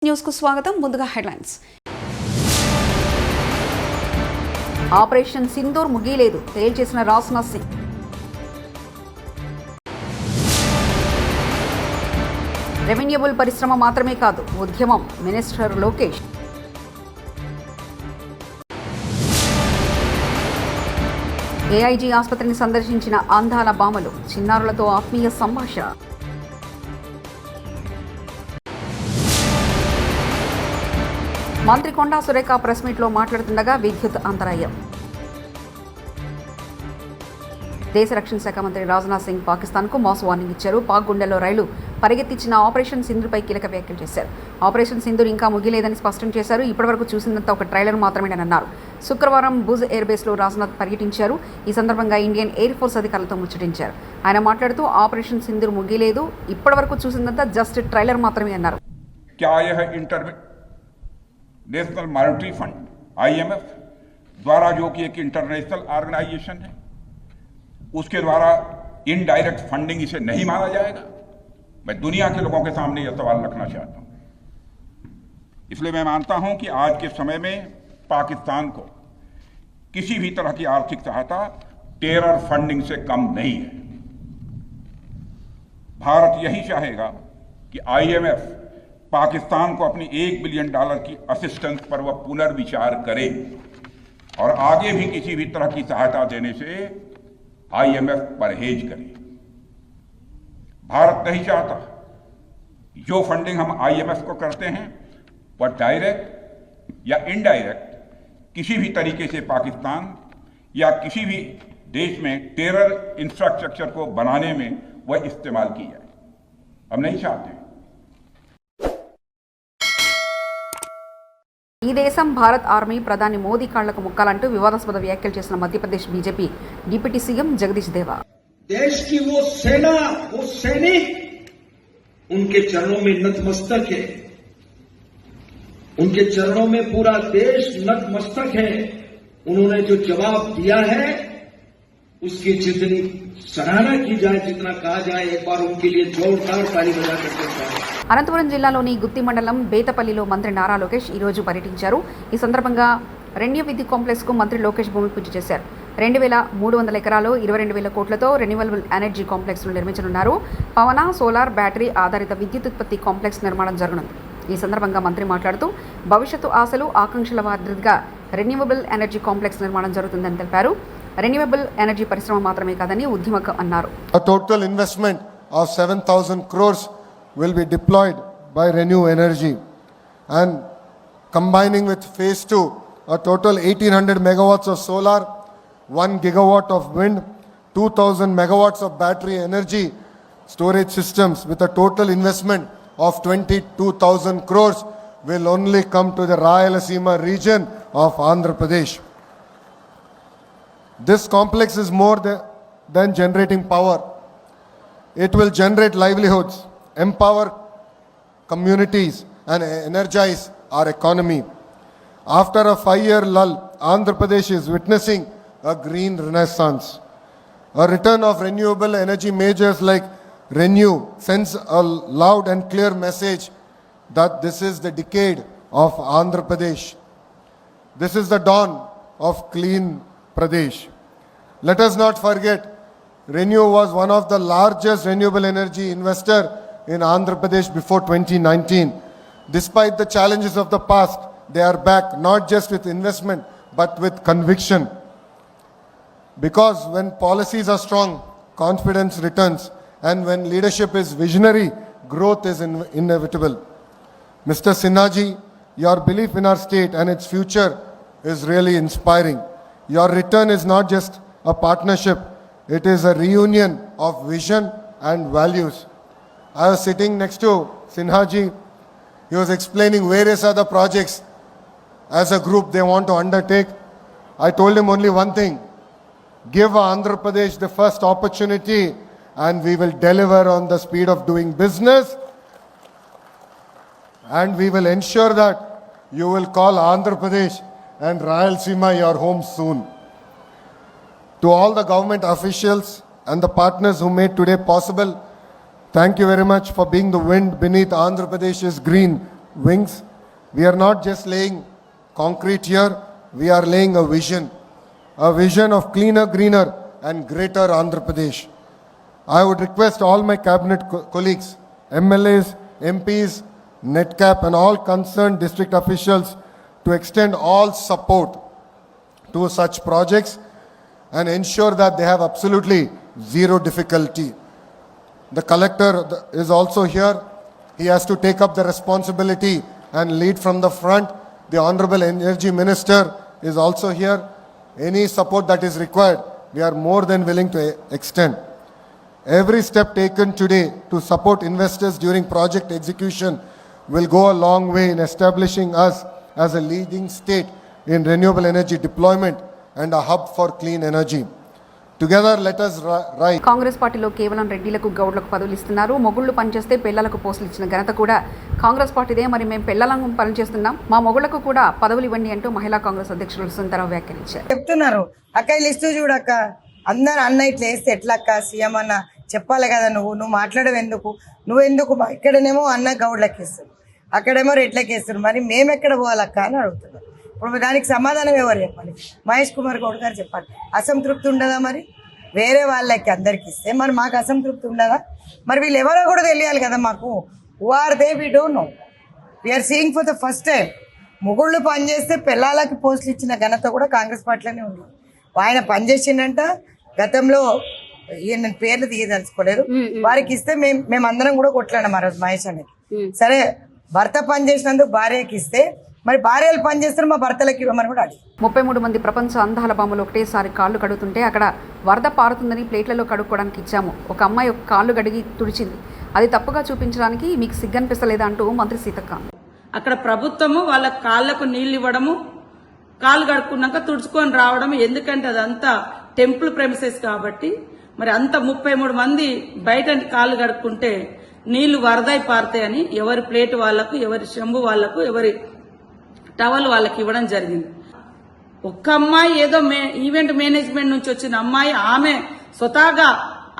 News కు స్వాగతం. ముందుగా హెడ్లైన్స్. ఆపరేషన్ సింధూర్ ముగియలేదు, తేల్చేసిన రాజ్నాథ్ సింగ్. రెవెన్యూబుల్ పరిశ్రమ మాత్రమే కాదు, ఉద్యమం, మినిస్టర్ లోకేష్. ఏఐజీ ఆసుపత్రిని సందర్శించిన అందాల బామలు, చిన్నారులతో ఆత్మీయ సంభాషణ. మంత్రి కొండా సురేఖ ప్రెస్ మీట్లో మాట్లాడుతుండగా విద్యుత్ అంతరాయం. దేశ రక్షణ శాఖ మంత్రి రాజ్నాథ్ సింగ్ పాకిస్తాన్కు మాస్ వార్నింగ్ ఇచ్చారు. పాక్ గుండెల్లో రైలు పరిగెత్తించిన ఆపరేషన్ సింధూర్పై కీలక వ్యాఖ్యలు చేశారు. ఆపరేషన్ సింధూర్ ఇంకా ముగిలేదని స్పష్టం చేశారు. ఇప్పటివరకు చూసిందంతా ఒక ట్రైలర్ మాత్రమేనని అన్నారు. శుక్రవారం భుజ్ ఎయిర్ బేస్లో రాజ్నాథ్ పర్యటించారు. ఈ సందర్భంగా ఇండియన్ ఎయిర్ ఫోర్స్ అధికారులతో ముచ్చటించారు. ఆయన మాట్లాడుతూ ఆపరేషన్ సింధూర్ ముగిలేదు, ఇప్పటివరకు చూసిందంతా జస్ట్ ట్రైలర్ మాత్రమే అన్నారు. नेशनल मॉनेटरी फंड IMF द्वारा, जो कि एक इंटरनेशनल ऑर्गेनाइजेशन है, उसके द्वारा इनडायरेक्ट फंडिंग इसे नहीं माना जाएगा? मैं दुनिया के लोगों के सामने यह सवाल रखना चाहता हूं. इसलिए मैं मानता हूं कि आज के समय में पाकिस्तान को किसी भी तरह की आर्थिक सहायता टेरर फंडिंग से कम नहीं है. भारत यही चाहेगा कि IMF पाकिस्तान को अपनी $1 बिलियन की असिस्टेंस पर वह पुनर्विचार करे और आगे भी किसी भी तरह की सहायता देने से IMF परहेज करे. भारत नहीं चाहता जो फंडिंग हम IMF को करते हैं वह डायरेक्ट या इनडायरेक्ट किसी भी तरीके से पाकिस्तान या किसी भी देश में टेरर इंफ्रास्ट्रक्चर को बनाने में वह इस्तेमाल की जाए. हम नहीं चाहते. ఈ దేశం భారత్ ఆర్మీ ప్రధాని మోదీ కాళ్లకు ముక్కాలంటూ వివాదాస్పద వ్యాఖ్యలు చేసిన Madhya Pradesh BJP deputy CM Jagadish దేవా. देश की वो सेना, वो सैनिक उनके चरणों में नतमस्तक है. उनके चरणों में पूरा देश नतमस्तक है. उन्होंने जो जवाब दिया है उसकी जितनी सराहना की जाए, जितना कहा जाए, एक बार उनके लिए जोरदार ताली बजा करते हैं. అనంతపురం జిల్లాలోని గుత్తి మండలం బేతపల్లిలో మంత్రి నారా లోకేష్ ఈరోజు పర్యటించారు. ఈ సందర్భంగా రెన్యూ విద్యుత్ కాంప్లెక్స్కు మంత్రి లోకేష్ భూమి పూజ చేశారు. 2,300 ఎకరాలు 22,000 కోట్లతో రెన్యూవబుల్ ఎనర్జీ కాంప్లెక్స్ను నిర్మించనున్నారు. పవన, సోలార్, బ్యాటరీ ఆధారిత విద్యుత్ ఉత్పత్తి కాంప్లెక్స్ నిర్మాణం జరగనుంది. ఈ సందర్భంగా మంత్రి మాట్లాడుతూ భవిష్యత్తు ఆశలు, ఆకాంక్షల వారీగా రెన్యూవబుల్ ఎనర్జీ కాంప్లెక్స్ నిర్మాణం జరుగుతుందని తెలిపారు. రెన్యూవబుల్ ఎనర్జీ పరిశ్రమ మాత్రమే కాదని ఉద్యమక అన్నారు. Total investment of 7,000 crores will be deployed by Renew Energy, and combining with phase 2, a total 1,800 megawatts of solar, 1 gigawatt of wind, 2,000 megawatts of battery energy storage systems with a total investment of 22,000 crores will only come to the Rayalaseema region of Andhra Pradesh. This complex is more than generating power. It will generate livelihoods, empower communities and energize our economy. After a 5-year lull, Andhra Pradesh is witnessing a green renaissance. A return of renewable energy majors like Renew sends a loud and clear message that this is the decade of Andhra Pradesh. This is the dawn of clean Pradesh. Let us not forget, Renew was one of the largest renewable energy investor in Andhra Pradesh before 2019. Despite the challenges of the past, they are back not just with investment but with conviction. Because when policies are strong, confidence returns, and when leadership is visionary, growth is inevitable. Mr. Sinhaji, your belief in our state and its future is really inspiring. Your return is not just a partnership, it is a reunion of vision and values. I was sitting next to Sinhaji. He was explaining various other projects as a group they want to undertake. I told him only one thing: give Andhra Pradesh the first opportunity and we will deliver on the speed of doing business, and we will ensure that you will call Andhra Pradesh and Rayalaseema your home soon. To all the government officials and the partners who made today possible, thank you very much for being the wind beneath Andhra Pradesh's green wings. We are not just laying concrete here, we are laying a vision of cleaner, greener and greater Andhra Pradesh. I would request all my cabinet colleagues, MLAs, MPs, NETCAP and all concerned district officials to extend all support to such projects and ensure that they have absolutely zero difficulty. The collector is also here. He has to take up the responsibility and lead from the front. The Honorable Energy Minister is also here. Any support that is required, we are more than willing to extend. Every step taken today to support investors during project execution will go a long way in establishing us as a leading state in renewable energy deployment and a hub for clean energy. Together, let us rise. Congress పార్టీలో కేవలం రెడ్డిలకు గౌడ్లకు పదవులు ఇస్తున్నారు. మొగుళ్ళు పనిచేస్తే పిల్లలకు పోస్టులు ఇచ్చిన ఘనత కూడా కాంగ్రెస్ పార్టీదే. మరి మేము పిల్లలను పనిచేస్తున్నాం, మా మొగుళ్లకు కూడా పదవులు ఇవ్వండి అంటూ మహిళా కాంగ్రెస్ అధ్యక్షులు సుందరరావు వ్యాఖ్యానించారు. చెప్తున్నారు అక్క లిస్టు చూడక్క, అందరు అన్న ఇట్లా వేస్తే ఎట్లక్క సీఎం అన్న చెప్పాలి కదా, నువ్వు మాట్లాడవు ఎందుకు, నువ్వెందుకు ఇక్కడనేమో అన్న గౌడ్లకి ఇస్తారు, అక్కడేమో రెడ్లకి ఇస్తారు, మరి మేము ఎక్కడ పోవాలక్క అని అడుగుతున్నారు. ఇప్పుడు దానికి సమాధానం ఎవరు చెప్పాలి? మహేష్ కుమార్ గౌడ్ గారు చెప్పాలి. అసంతృప్తి ఉండదా? మరి వేరే వాళ్ళకి అందరికి ఇస్తే మరి మాకు అసంతృప్తి ఉండదా? మరి వీళ్ళు ఎవరో కూడా తెలియాలి కదా మాకు. Who are they? We don't know. We are seeing for the first time మొగుళ్ళు పనిచేస్తే పిల్లలకి పోస్టులు ఇచ్చిన ఘనత కూడా కాంగ్రెస్ పార్టీలోనే ఉంది. ఆయన పనిచేసిండంట గతంలో, ఈయన పేర్లు తీయదలుచుకోలేదు, వారికి ఇస్తే మేమందరం కూడా కొట్లాడాం ఆ రోజు మహేష్ అనేది. సరే భర్త పనిచేసినందుకు భార్యకి ఇస్తే మరి భార్యలు పనిచేస్తారు, మా భర్తలకి ఇవ్వమని కూడా అడిగి. 33 మంది ప్రపంచ అందాల బాంబులు ఒకటేసారి కాళ్ళు కడుగుతుంటే అక్కడ వరద పారుతుందని ప్లేట్లలో కడుక్కోవడానికి ఇచ్చాము. ఒక అమ్మాయి ఒక కాళ్ళు గడిగి తుడిచింది. అది తప్పుగా చూపించడానికి మీకు సిగ్గనిపిస్తలేదా అంటూ మంత్రి సీతక్క. అక్కడ ప్రభుత్వము వాళ్ళ కాళ్లకు నీళ్లు ఇవ్వడము, కాళ్ళు కడుక్కున్నాక తుడుచుకొని రావడం. ఎందుకంటే అదంతా టెంపుల్ ప్రెమిసెస్ కాబట్టి మరి అంత 33 మంది బయట కాళ్ళు కడుక్కుంటే నీళ్లు వరదై పారుతాయని ఎవరి ప్లేట్ వాళ్లకు, ఎవరి చెంబు వాళ్లకు, ఎవరి టవల్ వాళ్ళకి ఇవ్వడం జరిగింది. ఒక్క అమ్మాయి ఏదో ఈవెంట్ మేనేజ్మెంట్ నుంచి వచ్చిన అమ్మాయి ఆమె స్వతహాగా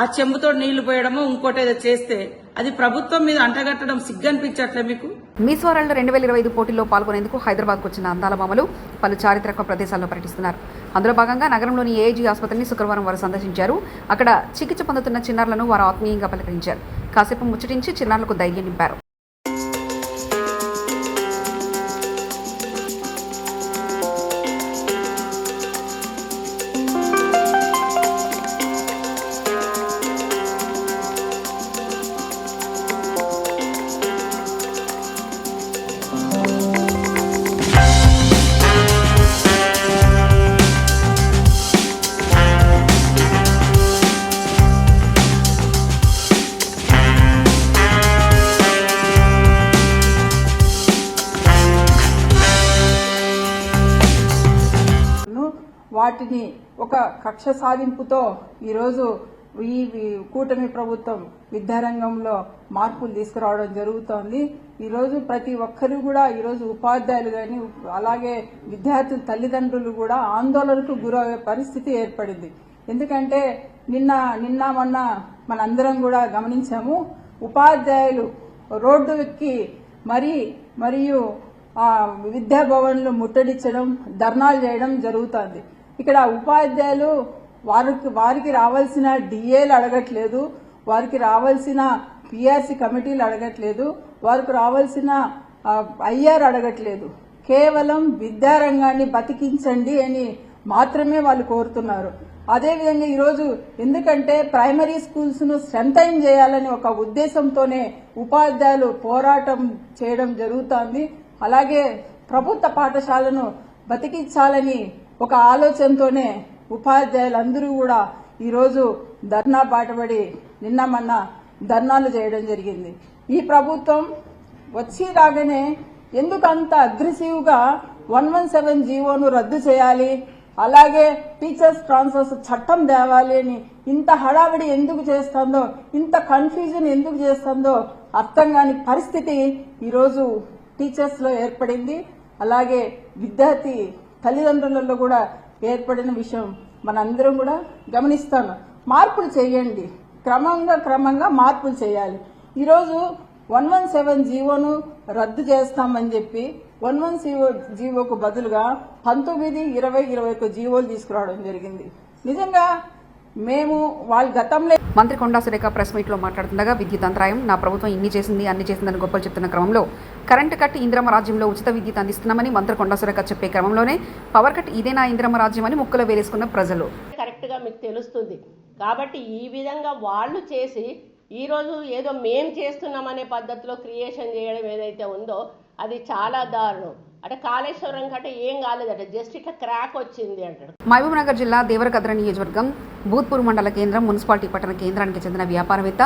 ఆ చెంబుతో నీళ్లు పోయడమో ఇంకోటి ఏదో చేస్తే అది ప్రభుత్వం మీద అంటగట్టడం సిగ్గనిపించట్లే మీకు? మిస్ వరల్డ్ 2025 పోటీల్లో పాల్గొనేందుకు హైదరాబాద్కు వచ్చిన అందాల భామలు పలు చారిత్రక ప్రదేశాల్లో పర్యటిస్తున్నారు. అందులో భాగంగా నగరంలోని ఏఐజీ ఆసుపత్రిని శుక్రవారం వారు సందర్శించారు. అక్కడ చికిత్స పొందుతున్న చిన్నారులను వారు ఆత్మీయంగా పలకరించారు. కాసేపు ముచ్చటించి చిన్నారులకు ధైర్యం నింపారు. వాటిని ఒక కక్ష సాధింపుతో ఈరోజు ఈ కూటమి ప్రభుత్వం విద్యారంగంలో మార్పులు తీసుకురావడం జరుగుతోంది. ఈరోజు ప్రతి ఒక్కరు కూడా ఈరోజు ఉపాధ్యాయులు కానీ అలాగే విద్యార్థుల తల్లిదండ్రులు కూడా ఆందోళనకు గురయ్యే పరిస్థితి ఏర్పడింది. ఎందుకంటే నిన్న మొన్న మనందరం కూడా గమనించాము, ఉపాధ్యాయులు రోడ్డు ఎక్కి మరియు విద్యాభవన్లు ముట్టడించడం, ధర్నాలు చేయడం జరుగుతోంది. ఇక్కడ ఉపాధ్యాయులు వారికి రావాల్సిన డిఏలు అడగట్లేదు, వారికి రావాల్సిన పిఆర్సి కమిటీలు అడగట్లేదు, వారికి రావాల్సిన ఐఆర్ అడగట్లేదు. కేవలం విద్యారంగాన్ని బతికించండి అని మాత్రమే వాళ్ళు కోరుతున్నారు. అదేవిధంగా ఈరోజు ఎందుకంటే ప్రైమరీ స్కూల్స్ ను స్ట్రెంథైన్ చేయాలని ఒక ఉద్దేశంతోనే ఉపాధ్యాయులు పోరాటం చేయడం జరుగుతోంది. అలాగే ప్రభుత్వ పాఠశాలను బతికించాలని ఒక ఆలోచనతోనే ఉపాధ్యాయులందరూ కూడా ఈరోజు ధర్నా బాటపడి నిన్న మొన్న ధర్నాలు చేయడం జరిగింది. ఈ ప్రభుత్వం వచ్చి రాగానే ఎందుకు అంత అగ్రెసివ్ గా 117 జీవోను రద్దు చేయాలి, అలాగే టీచర్స్ ట్రాన్స్ఫర్స్ చట్టం తేవాలి అని ఇంత హడావిడి ఎందుకు చేస్తుందో, ఇంత కన్ఫ్యూజన్ ఎందుకు చేస్తుందో అర్థం కాని పరిస్థితి ఈరోజు టీచర్స్ లో ఏర్పడింది. అలాగే విద్యార్థి తల్లిదండ్రులలో కూడా ఏర్పడిన విషయం మనందరం కూడా గమనిస్తాను. మార్పులు చేయండి, క్రమంగా మార్పులు చేయాలి. ఈరోజు 117 జీవోను రద్దు చేస్తామని చెప్పి 110 జీవోకు బదులుగా 19, 20, 21 జీవోలు తీసుకురావడం జరిగింది. నిజంగా మేము వాళ్ళ గతంలో మంత్రి కొండా సురేఖ ప్రెస్ మీట్లో మాట్లాడుతుండగా విద్యుత్ అంతరాయం, నా ప్రభుత్వం ఇన్ని చేసింది అన్ని చేసిందని గొప్పలు చెప్తున్న క్రమంలో కరెంటు కట్ ఇందిరమ్మ రాజ్యంలో ఉచిత విద్యుత్ అందిస్తున్నామని మంత్రి కొండా సురేఖ చెప్పే క్రమంలోనే పవర్ కట్ ఇదేనా ఇందిరమ్మ రాజ్యం అని ముక్కలు వేరేసుకున్న ప్రజలు. కరెక్ట్గా మీకు తెలుస్తుంది కాబట్టి ఈ విధంగా వాళ్ళు చేసి ఈరోజు ఏదో మేం చేస్తున్నామనే పద్ధతిలో క్రియేషన్ చేయడం ఏదైతే ఉందో అది చాలా దారుణం. అంటే కాళేశ్వరం కంటే ఏం కాలేదట, జస్ట్ ఇట్లా క్రాక్ వచ్చింది అంటాడు. మహబూబ్నగర్ జిల్లా దేవరకద్ర నియోజకవర్గం భూత్పూర్ మండల కేంద్రం మున్సిపాలిటీ పట్టణ కేంద్రానికి చెందిన వ్యాపారవేత్త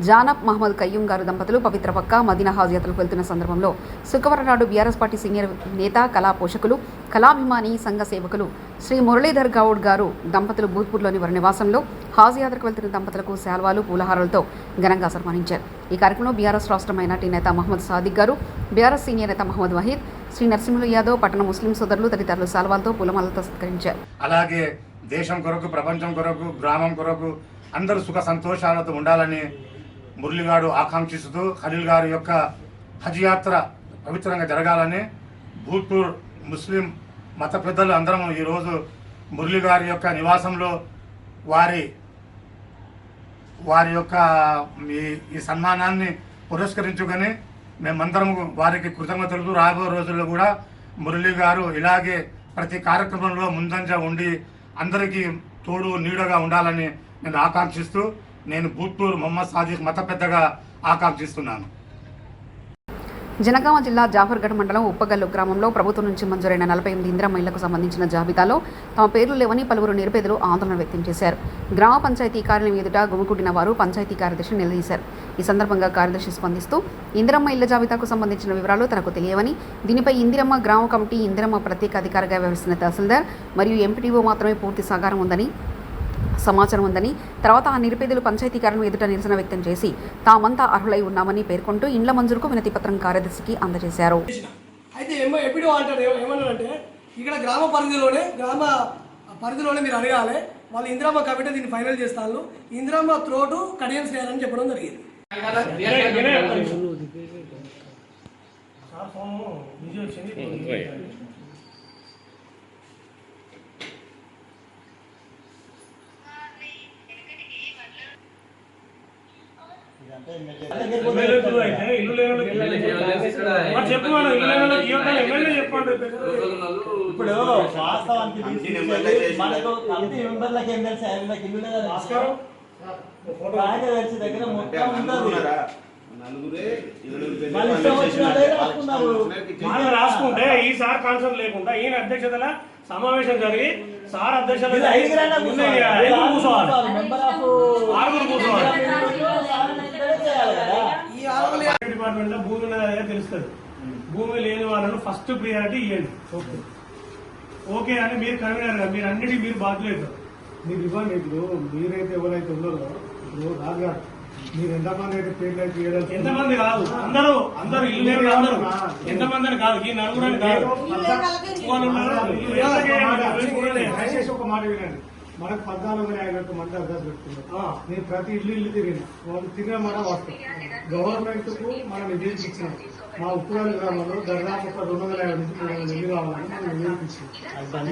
జానబ్ మహమ్మద్ కయ్యూం గారు దంపతులు పవిత్ర పక్క మదీనా హాజ్ యాత్రకు వెళ్తున్న సందర్భంలో శుక్రవారం నాడు బీఆర్ఎస్ పార్టీ సీనియర్ నేత, కళా పోషకులు, కళాభిమాని సంఘ సేవకులు శ్రీ మురళీధర్ గౌడ్ గారు దంపతులు భూత్పూర్లోని వారి నివాసంలో హాజ్ యాత్రకు వెళ్తున్న దంపతులకు శాల్వాలు, పూలహారాలతో ఘనంగా సన్మానించారు. ఈ కార్యక్రమంలో బీఆర్ఎస్ రాష్ట్ర మైనార్టీ నేత మహమ్మద్ సాదిక్ గారు, బీఆర్ఎస్ సీనియర్ నేత మహమ్మద్ వహీద్, శ్రీ నరసింహులు యాదవ్, పట్టణ ముస్లిం సోదరులు తదితరులు శాల్వాలతో పూలమాలతో సత్కరించారు. అలాగే దేశం కొరకు, ప్రపంచం కొరకు, గ్రామం కొరకు అందరూ సుఖ సంతోషాలతో ఉండాలని మురళిగాడు ఆకాంక్షిస్తూ ఖలీల్ గారి యొక్క హజ్ యాత్ర పవిత్రంగా జరగాలని భూత్పూర్ ముస్లిం మత పెద్దలు అందరం ఈరోజు మురళి గారి యొక్క నివాసంలో వారి యొక్క ఈ సన్మానాన్ని పురస్కరించుకొని మేమందరం వారికి కృతజ్ఞతలు. రాబోయే రోజుల్లో కూడా మురళి గారు ఇలాగే ప్రతి కార్యక్రమంలో ముందంజ ఉండి అందరికీ తోడు నీడగా ఉండాలని నేను ఆకాంక్షిస్తూ నేను భూత్పూర్ మొహమ్మద్ సాదిక్ మత పెద్దగా ఆకాంక్షిస్తున్నాను. జనగామ జిల్లా జాఫర్గఢ్ మండలం ఉప్పగల్లు గ్రామంలో ప్రభుత్వం నుంచి మంజూరైన 48 ఇందిరమ్మ ఇళ్లకు సంబంధించిన జాబితాలో తమ పేర్లు లేవని పలువురు నిరుపేదలు ఆందోళన వ్యక్తం చేశారు. గ్రామ పంచాయతీ కార్యాలయం ఎదుట గుమికూడిన వారు పంచాయతీ కార్యదర్శిని నిలదీశారు. ఈ సందర్భంగా కార్యదర్శి స్పందిస్తూ ఇందిరమ్మ ఇళ్ల జాబితాకు సంబంధించిన వివరాలు తనకు తెలియవని, దీనిపై ఇందిరమ్మ గ్రామ కమిటీ, ఇందిరమ్మ ప్రత్యేక అధికారిగా వ్యవహరిస్తున్న తహసీల్దార్ మరియు ఎంపీటీఓ మాత్రమే పూర్తి సమాచారం ఉందని, తర్వాత ఆ నిరుపేదలు పంచాయతీ కార్యాలయం ఎదుట నిరసన వ్యక్తం చేసి తామంతా అర్హులై ఉన్నామని పేర్కొంటూ ఇండ్ల మంజూరుకు వినతి పత్రం కార్యదర్శికి అందజేశారు. అయితే ఎంపీడీఓ అంటారు ఏమన్నారంటే ఇక్కడ గ్రామ పరిధిలోనే మీరు అడగాలి, వాళ్ళు ఇందిరమ్మ కమిటీ దీన్ని ఫైనల్ చేస్తాను, ఇందిరమ్మ త్రోటు కడియన్స్ చేయాలని చెప్పడం జరిగింది. ఇప్పుడు వాస్తవానికి మనకు కమిటీ మెంబర్లకి ఏం తెలుసు, ఇల్లు కార్యదర్శి దగ్గర మొత్తం ఉండదు. రాసుకుంటే ఈసారి కాన్సెప్ట్ లేకుండా ఈయన అధ్యక్షతల సమావేశం జరిగి సార్ అధ్యక్షత డిపార్ట్మెంట్ లో భూమి ఉన్నదా తెలుస్తుంది. భూమి లేని వాళ్ళను ఫస్ట్ ప్రియారిటీ ఇవ్వండి. ఓకే అని మీరు కన్వీనర్, మీరు అన్నిటికీ మీరు బాధ్యులు. మీరు ఇవ్వండి. ఇప్పుడు మీరైతే ఎవరైతే ఉన్నారో ఇప్పుడు రాజుగారు మీరు ఎంతమంది అయితే పేర్లు అయితే ఎంతమంది కాదు, అందరూ ఇల్లు అందరూ ఎంతమంది అని కాదు, ఈ నలుగురు కాదు. ఒక మాట వినండి, మనకు 1450 మంది అర్ధాలు పెట్టుకున్నారు. నేను ప్రతి ఇల్లు తిరిగిన వాళ్ళు తిరిగిన మాట వస్తాం. గవర్నమెంట్ కు మనం నిధులు ఇచ్చినాం. మా ఉప్పుగల్లు గ్రామంలో దాదాపు 250 నుంచి 300 ఇల్లు కావాలని మనం నిధులు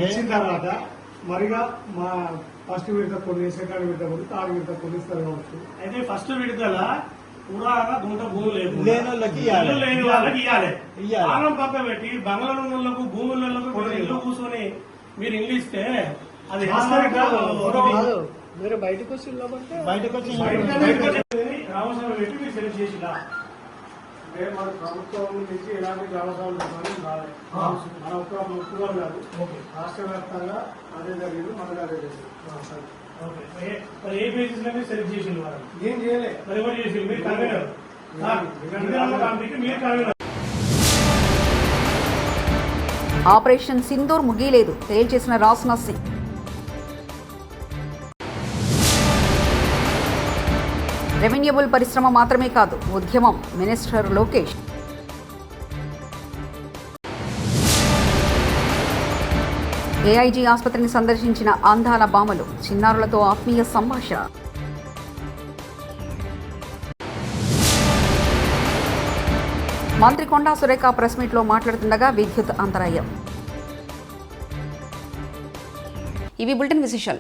ఇచ్చిన తర్వాత మరిగా మా ఫస్ట్ విడత కొన్ని, సెకండ్ విడత కొన్ని, థర్డ్ విడత కొన్ని ఇస్తారు కావచ్చు. అయితే ఫస్ట్ విడతల పురాగా గుంట భూమి లేని వాళ్ళకి ఇవ్వాలి. ఆనం పక్క పెట్టి బంగ్లాలకు భూములకు ఇల్లు కూర్చొని మీరు ఇల్లు ఇస్తే అది మీరు బయటకు వచ్చి గ్రామసభ పెట్టి మీరు సెలెక్ట్ చేసిలా. అంటే మన ప్రభుత్వం నుంచి ఎలాంటి గ్రామసభలు రాలేదు. మన ఒక్క కాదు, రాష్ట్ర వ్యాప్తంగా అదే జరిగింది, మనకు అదే జరిగింది. ఏ బేసిస్ లో సెలెక్ట్ చేసింది వాళ్ళు ఏం చేయలేదు. మరి ఎవరు చేసింది? మీరు కన్వీనర్, మీరు కన్వీనర్. ఆపరేషన్ సింధూర్ ముగియలేదు, తేల్చేసిన రాజ్నాథ్ సింగ్. రెవెన్యూబుల్ పరిశ్రమ మాత్రమే కాదు, ఉద్యమం, మినిస్టర్ లోకేష్. ఏఐజీ ఆసుపత్రిని సందర్శించిన అందాల బామలు, చిన్నారులతో ఆత్మీయ సంభాషణ. మంత్రి కొండా సురేఖ ప్రెస్ మీట్లో మాట్లాడుతుండగా విద్యుత్ అంతరాయం. ఇవి బులెటిన్ విశేషాలు.